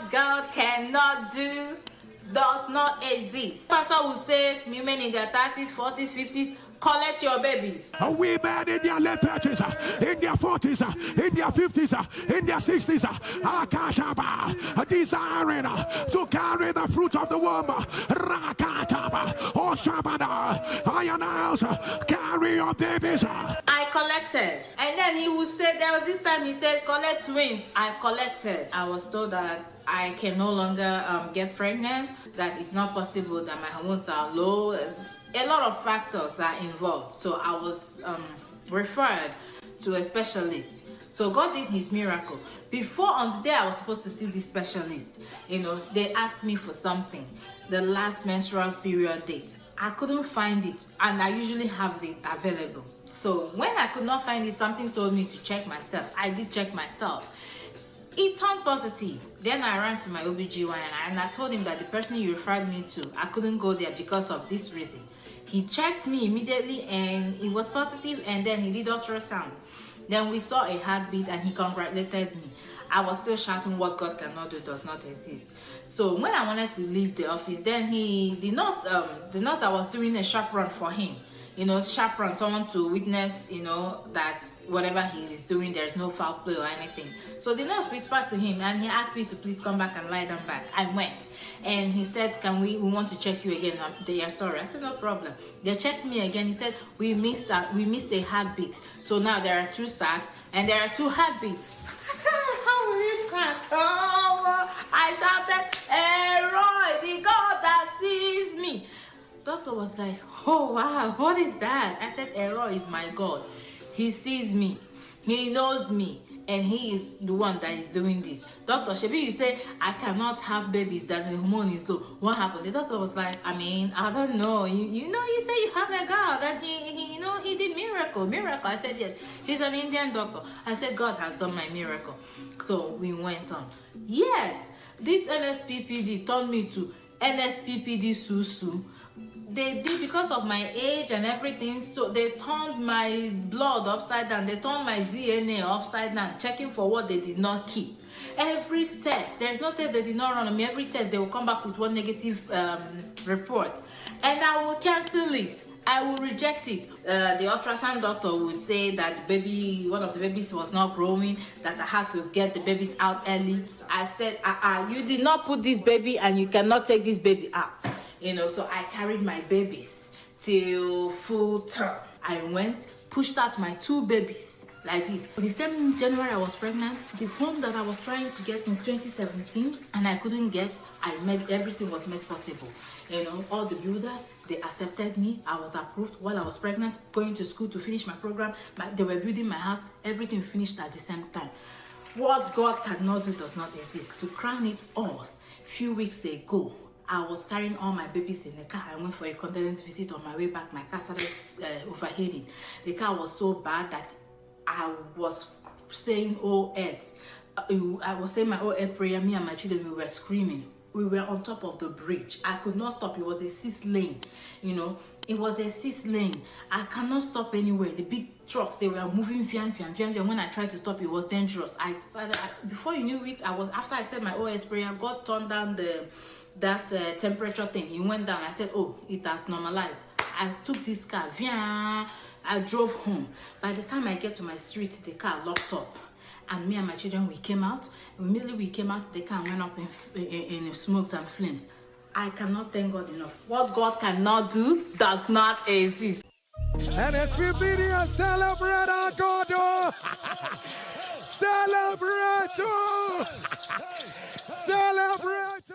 What God cannot do does not exist. Pastor will say, women in their 30s, 40s, 50s, collect your babies. Women in their late 30s, in their 40s, in their 50s, in their 60s, desiring to carry the fruit of the womb. I announce, carry your babies. I collected. And then he would say, there was this time he said, collect twins. I collected. I was told that I can no longer get pregnant, that it's not possible, that my hormones are low. A lot of factors are involved. So I was referred to a specialist. So God did his miracle. Before, on the day I was supposed to see this specialist, they asked me for something, the last menstrual period date. I couldn't find it, and I usually have it available. So when I could not find it, something told me to check myself. I did check myself. It turned positive. Then I ran to my OBGYN and I told him that the person you referred me to, I couldn't go there because of this reason. He checked me immediately and it was positive, and then he did ultrasound. Then we saw a heartbeat and he congratulated me. I was still shouting, what God cannot do does not exist. So when I wanted to leave the office, then the nurse that was doing a chaperone for him, chaperone, someone to witness, that whatever he is doing, there's no foul play or anything. So the nurse whispered to him and he asked me to please come back and lie down back. I went and he said, we want to check you again. They are sorry. I said, no problem. They checked me again. He said, we missed a heartbeat. So now there are 2 sacs and there are 2 heartbeats. How will you shout? Oh, I shouted, Roy, the God that sees me. Doctor was like, oh wow, what is that? I said, Error is my God. He sees me, he knows me, and he is the one that is doing this. Doctor Shebi, you say I cannot have babies, that the hormone is low. What happened? The doctor was like, I don't know. You say you have a God, and he did miracle. I said, yes. He's an Indian doctor. I said, God has done my miracle. So we went on. Yes, this NSPPD turned me to NSPPD Susu. They did, because of my age and everything, so they turned my blood upside down. They turned my DNA upside down, checking for what they did not keep. Every test, there's no test they did not run on me. Every test, they will come back with one negative report. And I will cancel it. I will reject it. The ultrasound doctor would say that one of the babies was not growing, that I had to get the babies out early. I said, you did not put this baby and you cannot take this baby out. So I carried my babies till full term. I went, pushed out my 2 babies like this. The same January I was pregnant, the one that I was trying to get since 2017 and I couldn't get, everything was made possible. All the builders, they accepted me. I was approved while I was pregnant, going to school to finish my program. They were building my house. Everything finished at the same time. What God cannot do does not exist. To crown it all, a few weeks ago, I was carrying all my babies in the car. I went for a condolence visit. On my way back, my car started overheating. The car was so bad that I was saying, oh, Ed. I was saying my Ed prayer. Me and my children, we were screaming. We were on top of the bridge. I could not stop. It was a 6 lane, It was a 6 lane. I cannot stop anywhere. The big trucks, they were moving. When I tried to stop, it was dangerous. Before you knew it, after I said my OS prayer, God turned down that temperature thing. It went down. I said, oh, it has normalized. I took this car. I drove home. By the time I get to my street, the car locked up. And me and my children, we came out. Immediately we came out, the car went up in smokes and flames. I cannot thank God enough. What God cannot do does not exist. NSPPD, celebrate our God. Celebrate. Celebrate.